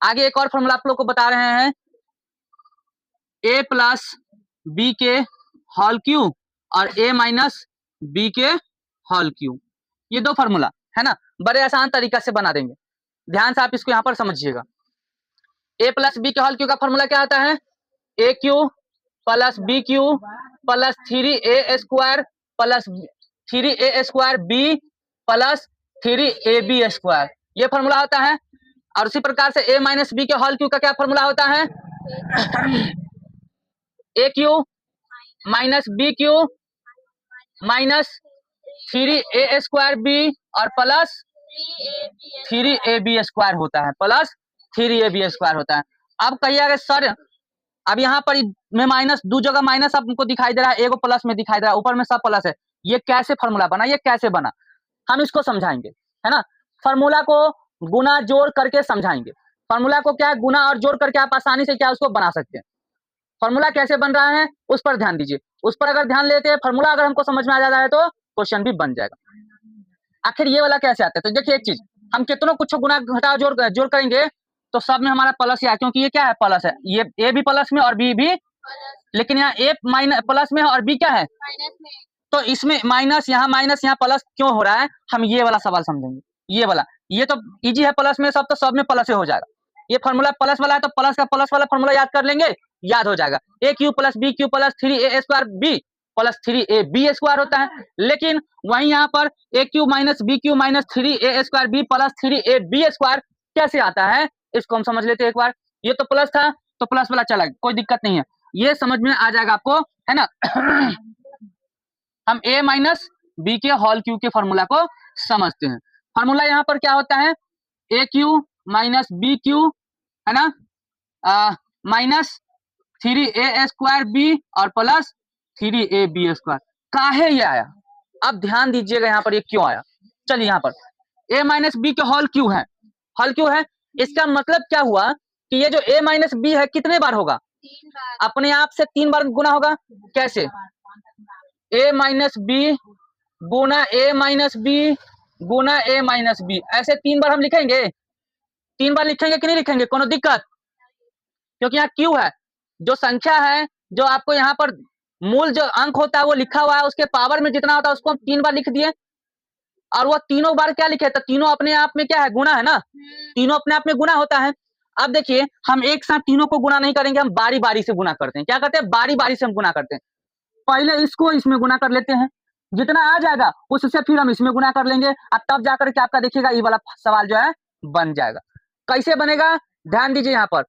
आगे एक और फॉर्मूला आप लोग को बता रहे हैं, a प्लस बी के होल क्यूब और a माइनस बी के होल क्यूब, ये दो फॉर्मूला है ना, बड़े आसान तरीका से बना देंगे। ध्यान से आप इसको यहाँ पर समझिएगा। a प्लस बी के होल क्यूब का फॉर्मूला क्या आता है, a cube plus b cube plus 3a² plus 3a² b plus 3ab², ये फॉर्मूला होता है। और उसी प्रकार से a माइनस बी के होल क्यूब का क्या फॉर्मूला होता है, a cube minus b cube minus 3a² b और प्लस 3ab² होता है, प्लस 3ab² होता है। अब कहिएगा सर अब यहाँ पर में माइनस, दो जगह माइनस आपको दिखाई दे रहा है, एगो प्लस में दिखाई दे रहा है, ऊपर में सब प्लस है, ये कैसे फॉर्मूला बना, ये कैसे बना, हम इसको समझाएंगे, है ना। फॉर्मूला को गुना जोड़ करके समझाएंगे। फॉर्मूला को क्या गुना और जोड़ करके आप आसानी से क्या उसको बना सकते हैं। फॉर्मूला कैसे बन रहा है उस पर ध्यान दीजिए, उस पर अगर ध्यान लेते हैं, फॉर्मूला अगर हमको समझ में आ जाता है तो क्वेश्चन भी बन जाएगा। आखिर ये वाला कैसे आता है, तो देखिए एक चीज, हम कितनों कुछ गुना घटा जोड़ करेंगे तो सब में हमारा प्लस ही आया, क्योंकि ये क्या है, प्लस है, ये ए भी प्लस में और बी भी, लेकिन यहाँ ए माइनस प्लस में है और बी क्या है माइनस में, तो इसमें माइनस, यहाँ प्लस क्यों हो रहा है, हम ये वाला सवाल समझेंगे। ये वाला, ये तो इजी है, प्लस में सब, तो सब में प्लस हो जाएगा। ये फॉर्मूला प्लस वाला है तो प्लस का प्लस वाला फॉर्मूला याद कर लेंगे, याद हो जाएगा। A cube plus b cube plus 3a² b plus 3ab² होता है। लेकिन वहीं यहाँ पर a cube minus b cube minus 3a² b plus 3ab² कैसे आता है, इसको हम समझ लेते हैं एक बार। ये तो प्लस था तो प्लस वाला चला, कोई दिक्कत नहीं है, ये समझ में आ जाएगा आपको, है ना। हम a माइनस बी के होल क्यू के फॉर्मूला को समझते हैं। फॉर्मूला यहाँ पर क्या होता है, a cube minus b Q, है ना, माइनस 3a² बी और प्लस 3ab²। काहे ये आया, अब ध्यान दीजिएगा यहाँ पर ये क्यों आया। चलिए यहाँ पर a माइनस बी के होल क्यू है, होल क्यू है, इसका मतलब क्या हुआ कि ये जो a माइनस बी है कितने बार होगा, अपने आप से 3 बार गुना होगा। कैसे, a माइनस बी गुना a माइनस बी गुना a माइनस बी, ऐसे 3 बार हम लिखेंगे, 3 बार लिखेंगे कि नहीं लिखेंगे, कोनो दिक्कत, क्योंकि यहाँ क्यू है, जो संख्या है, जो आपको यहाँ पर मूल जो अंक होता है वो लिखा हुआ है, उसके पावर में जितना होता है उसको हम 3 बार लिख दिए, और वो तीनों बार क्या लिखे, तो तीनों अपने आप में क्या है, गुना है ना, तीनों अपने आप में गुना होता है। अब देखिए हम एक साथ तीनों को गुना नहीं करेंगे, हम बारी बारी से गुना करते हैं। क्या करते हैं, बारी बारी से हम गुना करते हैं। पहले इसको इसमें गुना कर लेते हैं, जितना आ जाएगा उससे फिर हम इसमें गुना कर लेंगे, और तब जाकर के आपका देखिएगा ये वाला सवाल जो है बन जाएगा। कैसे बनेगा, ध्यान दीजिए, यहाँ पर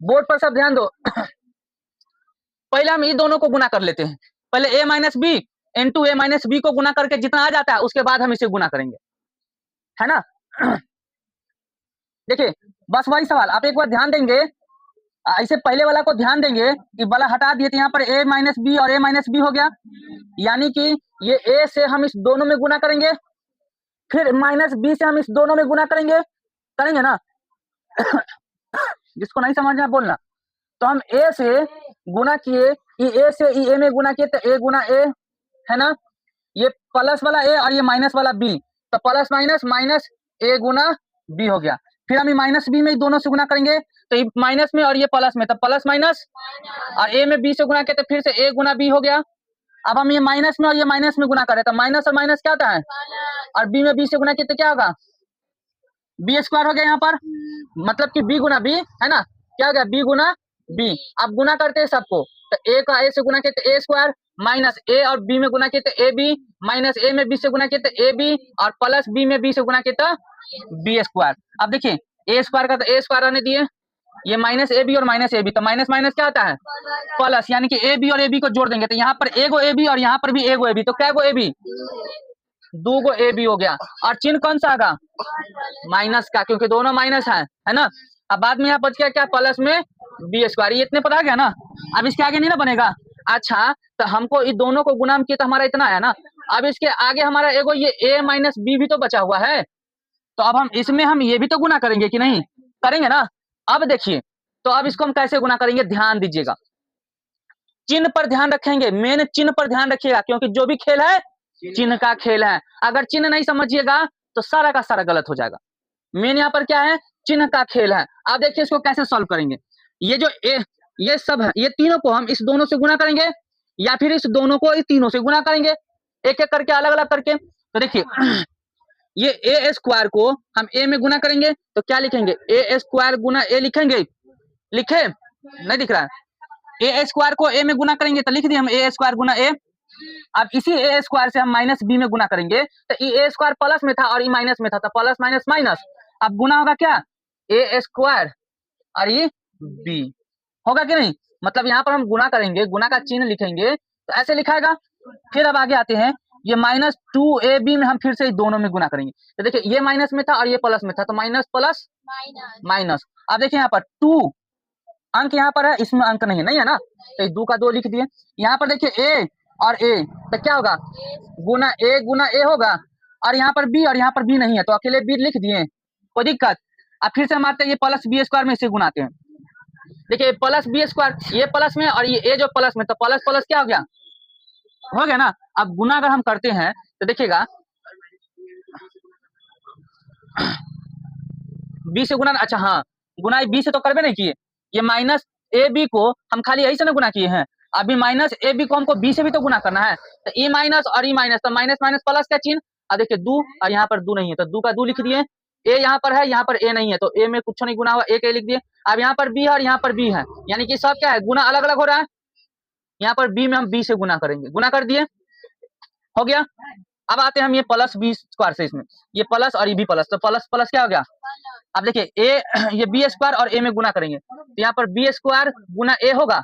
बोर्ड पर सब ध्यान दो। पहले हम ये दोनों को गुना कर लेते हैं, पहले a minus b into a minus b को गुना करके जितना आ जाता है उसके बाद हम इसे गुना करेंगे, है ना। देखिए बस वही सवाल आप एक बार ध्यान देंगे, ऐसे पहले वाला को ध्यान देंगे कि वाला हटा दिए, तो यहाँ पर a माइनस बी और a माइनस बी हो गया, यानी कि ये a से हम इस दोनों में गुना करेंगे, फिर माइनस बी से हम इस दोनों में गुना करेंगे, करेंगे ना। जिसको नहीं समझ में बोलना, तो हम a से गुना किए, a से a में गुना किए तो a गुना a, है ना, ये प्लस वाला a और ये माइनस वाला b, तो plus minus minus a Guna b हो गया। फिर हम ये माइनस b में दोनों से गुना करेंगे, तो ये माइनस में और ये प्लस में, तो प्लस माइनस, और a में b से गुना किया तो फिर से a गुना b हो गया। अब हम ये माइनस में और ये माइनस में गुना करें तो माइनस और माइनस क्या होता है, और b में b से गुना किया तो क्या होगा, b² हो गया यहाँ पर, मतलब कि b गुना b, है ना, क्या हो गया, b गुना b। अब गुना करते हैं सबको, तो a का a से गुना किया तो a² माइनस a और b में गुना किया तो ab माइनस a में b से गुना किया तो ab और प्लस b में b से गुना किया तो b²। अब देखिए a² का तो a² रहने दिए, ये माइनस ab और माइनस ab, तो माइनस माइनस क्या होता है प्लस, यानी कि ab और ab को जोड़ देंगे, तो यहाँ पर एगो ab और यहाँ पर भी एगो ab, तो क्या गो ab, 2 गो ab हो गया। और चिन्ह कौन सा आगा, माइनस का, क्योंकि दोनों माइनस है ना। अब बाद में यहाँ बच गया क्या, प्लस में b², ये इतने पता गया ना, अब इसके आगे नहीं ना बनेगा। अच्छा तो हमको इन दोनों को गुना किया तो हमारा इतना है ना, अब इसके आगे हमारा एगो ये a माइनस बी भी तो बचा हुआ है, तो अब हम इसमें हम ये भी तो गुना करेंगे कि नहीं, करेंगे ना। अब देखिए तो अब इसको हम कैसे गुना करेंगे, ध्यान दीजिएगा, चिन्ह पर ध्यान रखेंगे, मेन चिन्ह पर ध्यान रखिएगा, क्योंकि जो भी खेल है चिन्ह का खेल है। अगर चिन्ह नहीं समझिएगा तो सारा का सारा गलत हो जाएगा। मेन यहाँ पर क्या है, चिन्ह का खेल है। आप देखिए इसको कैसे सॉल्व करेंगे। ये जो ये सब है, ये तीनों को हम इस दोनों से गुना करेंगे या फिर इस दोनों को इस तीनों से गुना करेंगे, एक एक करके अलग अलग करके। तो देखिए ये ए स्क्वायर को हम ए में गुना करेंगे तो क्या लिखेंगे, ए स्क्वायर गुना ए लिखेंगे, लिखे नहीं दिख रहा है। ए स्क्वायर को ए में गुना करेंगे तो लिख दिए हम ए स्क्वायर गुना ए। अब इसी ए स्क्वायर से हम माइनस बी में गुना करेंगे तो ए स्क्वायर प्लस में था और ई माइनस में था तो प्लस माइनस माइनस, अब गुना होगा क्या ए स्क्वायर और ये बी होगा कि नहीं। मतलब यहाँ पर हम गुना करेंगे, गुना का चिन्ह लिखेंगे तो ऐसे लिखाएगा। फिर अब आगे आते हैं, ये माइनस 2ab में हम फिर से दोनों में गुना करेंगे तो देखिए ये माइनस में था और ये प्लस में था तो माइनस प्लस माइनस। अब देखिए यहाँ पर 2 अंक यहाँ पर है, इसमें अंक नहीं है ना, तो 2 का 2 लिख दिए। यहाँ पर देखिए ए और ए तो क्या होगा गुना ए होगा, और यहाँ पर बी और यहाँ पर बी नहीं है तो अकेले बी लिख दिए, कोई दिक्कत। अब फिर से हम आते हैं ये प्लस बी स्क्वायर में इसे गुनाते हैं। देखिए प्लस बी स्क्वायर ये प्लस में और ये ए जो प्लस में, तो प्लस प्लस क्या हो गया ना। अब गुना अगर हम करते हैं तो देखिएगा बी से गुना, अच्छा हाँ गुना बी से तो करबे नहीं किए, ये माइनस ए बी को हम खाली यही से ना गुना किए हैं, अभी माइनस ए बी को हमको बी से भी तो गुना करना है, तो ई माइनस और ई माइनस, तो माइनस माइनस प्लस का चिन्ह। अब देखिए 2 और यहाँ पर 2 नहीं है तो 2 का 2 लिख दिए। ए यहाँ पर है, यहाँ पर ए नहीं है तो ए में कुछ नहीं गुना हुआ, एक ए लिख दिए। अब यहाँ पर बी है और यहाँ पर बी है, यानी कि सब क्या है गुना अलग अलग हो रहा है। यहाँ पर बी में हम बी से गुना करेंगे, गुना कर दिए, हो गया। अब आते हैं हम ये प्लस बी स्क्वायर से, इसमें ये प्लस और ये भी प्लस, तो प्लस प्लस क्या हो गया। अब देखिए ए ये बी स्क्वायर और ए में गुना करेंगे तो यहाँ पर बी स्क्वायर गुना ए होगा।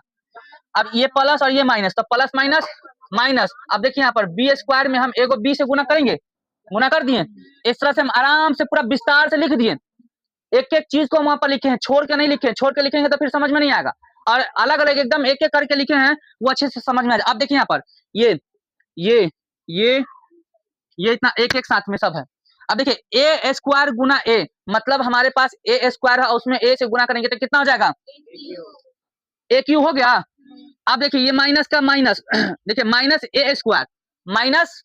अब ये प्लस और ये माइनस, तो प्लस माइनस माइनस। अब देखिए यहाँ पर बी स्क्वायर में हम ए को बी से गुना करेंगे, गुना कर दिए। इस तरह से हम आराम से पूरा विस्तार से लिख दिए, एक एक चीज को हम वहां पर लिखे हैं, छोड़ के नहीं लिखे, छोड़ के लिखेंगे तो फिर समझ में नहीं आएगा, और अलग अलग एकदम एक एक करके लिखे हैं वो अच्छे से समझ में आ जाए। अब देखिए यहाँ पर ये इतना एक एक साथ में सब है। अब देखिए ए स्क्वायर गुना ए, मतलब हमारे पास ए स्क्वायर है उसमें ए से गुना करेंगे तो कितना हो जाएगा ए क्यू हो गया। अब देखिए ये माइनस का माइनस देखिए माइनस ए स्क्वायर माइनस,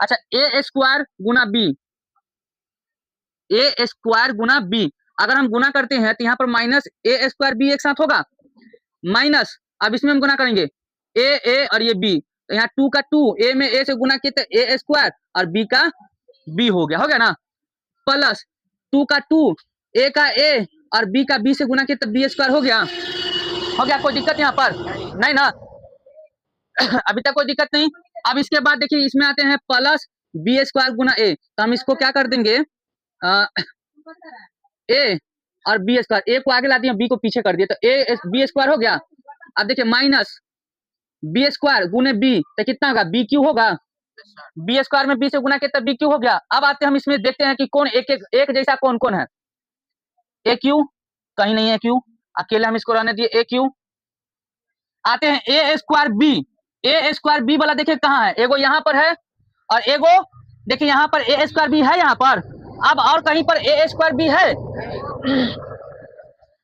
अच्छा ए स्क्वायर गुना बी, ए स्क्वायर गुना बी अगर हम गुना करते हैं तो यहाँ पर माइनस ए स्क्वायर बी एक साथ होगा माइनस। अब इसमें हम गुना करेंगे ए और ये बी, तो यहाँ 2 का 2 ए में ए से गुना किए तो ए स्क्वायर और बी का बी हो गया ना, प्लस 2 का 2 ए का ए और बी का बी से गुना किए तो बी स्क्वायर हो गया। कोई दिक्कत यहाँ पर नहीं ना अभी तक कोई दिक्कत नहीं। अब इसके बाद देखिए इसमें आते हैं प्लस बी स्क्वायर गुना ए, तो हम इसको क्या कर देंगे ए और बी स्क्वायर, ए को आगे ला दिया बी को पीछे कर दिया तो ए बी स्क्वायर हो गया। अब देखिए माइनस बी स्क्वायर गुने बी तो कितना होगा बी क्यू होगा, बी स्क्वायर में बी से गुना किया तो बी क्यू हो गया। अब आते हैं हम इसमें देखते हैं कि कौन एक जैसा कौन कौन है। ए क्यू कहीं नहीं है, क्यू अकेले हम इसको रहने दिए ए क्यू। आते हैं ए स्क्वायर बी वाला देखिए कहाँ है, एगो यहाँ पर है और एगो देखिए यहाँ पर ए स्क्वायर बी है यहाँ पर। अब और कहीं पर ए स्क्वायर बी है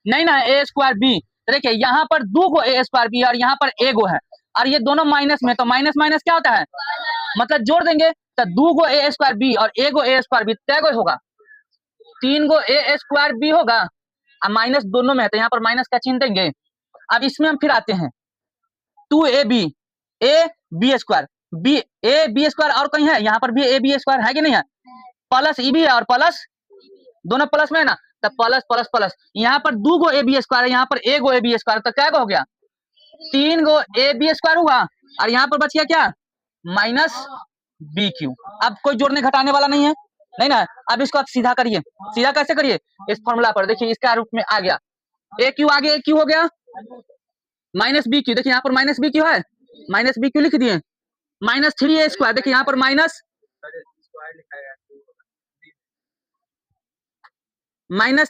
नहीं ना, ए स्क्वायर बी देखिए यहाँ पर 2 गो ए स्क्वायर बी और यहाँ पर एगो है, और ये दोनों माइनस में, तो माइनस माइनस क्या होता है मतलब जोड़ देंगे तो 2 गो ए स्क्वायर बी और एगो ए स्क्वायर बी, कै गो होगा 3 गो ए स्क्वायर बी होगा, और माइनस दोनों में है तो यहाँ पर माइनस का चिन्ह देंगे। अब इसमें हम फिर आते हैं 2ab a b square b a b square, और कहीं है यहाँ पर भी ए बी स्क्वायर है कि नहीं है, प्लस ई भी है और प्लस दोनों प्लस में है ना, तो प्लस प्लस प्लस यहाँ पर 2 गो ए बी स्क्वायर है, यहाँ पर ए गो ए बी स्क्वायर, तो क्या हो गया 3 गो ए बी स्क्वायर हुआ, और यहाँ पर बच गया क्या माइनस बी क्यू। अब कोई जोड़ने घटाने वाला नहीं है नहीं ना। अब इसको आप सीधा करिए, सीधा कैसे करिए इस फॉर्मूला पर, देखिए इसका रूप में आ गया ए क्यू, आगे ए क्यू हो गया माइनस बी क्यू, देखिए यहाँ पर माइनस बी क्यू है, माइनस बी क्यू लिख दिए, माइनस 3a स्क्वायर, देखिए यहाँ पर माइनस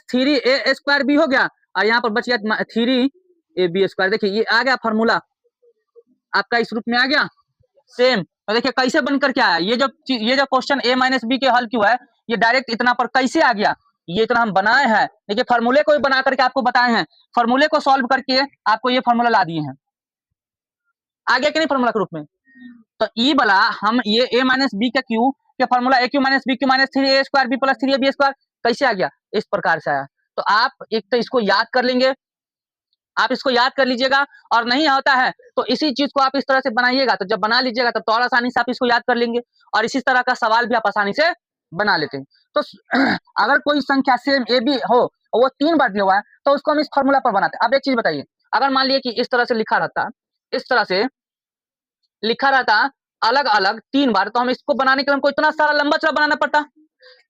3a स्क्वायर बी हो गया, और यहाँ पर बच गया 3ab स्क्वायर। देखिए ये आ गया फॉर्मूला आपका इस रूप में आ गया सेम। तो देखिए कैसे बनकर क्या आया, ये जो क्वेश्चन a माइनस बी के हल क्यों है, ये डायरेक्ट इतना पर कैसे आ गया, ये इतना हम बनाए हैं। देखिए फॉर्मूले को भी बना करके आपको बताए हैं, फॉर्मूले को सॉल्व करके आपको ये फॉर्मूला ला दिए हैं, आ गया कि नहीं फॉर्मूला के रूप में। तो ई वाला हम ये a माइनस बी का क्यू के formula a cube minus b cube minus 3a square b plus 3ab square, कैसे आ गया, इस प्रकार से आया। तो आप एक तो इसको याद कर लेंगे, आप इसको याद कर लीजिएगा, और नहीं होता है तो इसी चीज को आप इस तरह से बनाइएगा, तो जब बना लीजिएगा तब तो और आसानी से आप इसको याद कर लेंगे, और इसी तरह का सवाल भी आप आसानी से बना लेते हैं। तो अगर कोई संख्या सेम ए बी हो और वो 3 बार दिया हुआ है तो उसको हम इस फॉर्मूला पर बनाते हैं। अब एक चीज बताइए, अगर मान लिए कि इस तरह से लिखा रहता, इस तरह से लिखा रहता अलग अलग 3 बार, तो हम इसको बनाने के लिए हमको इतना सारा लंबा चौड़ा बनाना पड़ता।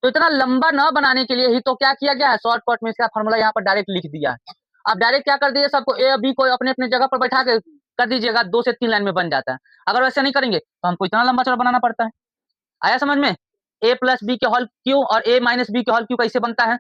तो इतना लंबा न बनाने के लिए ही तो क्या किया गया है, शॉर्टकट में इसका फॉर्मूला यहाँ पर डायरेक्ट लिख दिया है। आप डायरेक्ट क्या कर दीजिए, सबको ए और बी को अपने अपने जगह पर बैठा के कर दीजिएगा, 2 से 3 लाइन में बन जाता है। अगर वैसे नहीं करेंगे तो हमको इतना लंबा चौड़ा बनाना पड़ता है। आया समझ में? ए प्लस बी के होल क्यू और ए माइनस बी के होल क्यू कैसे बनता है,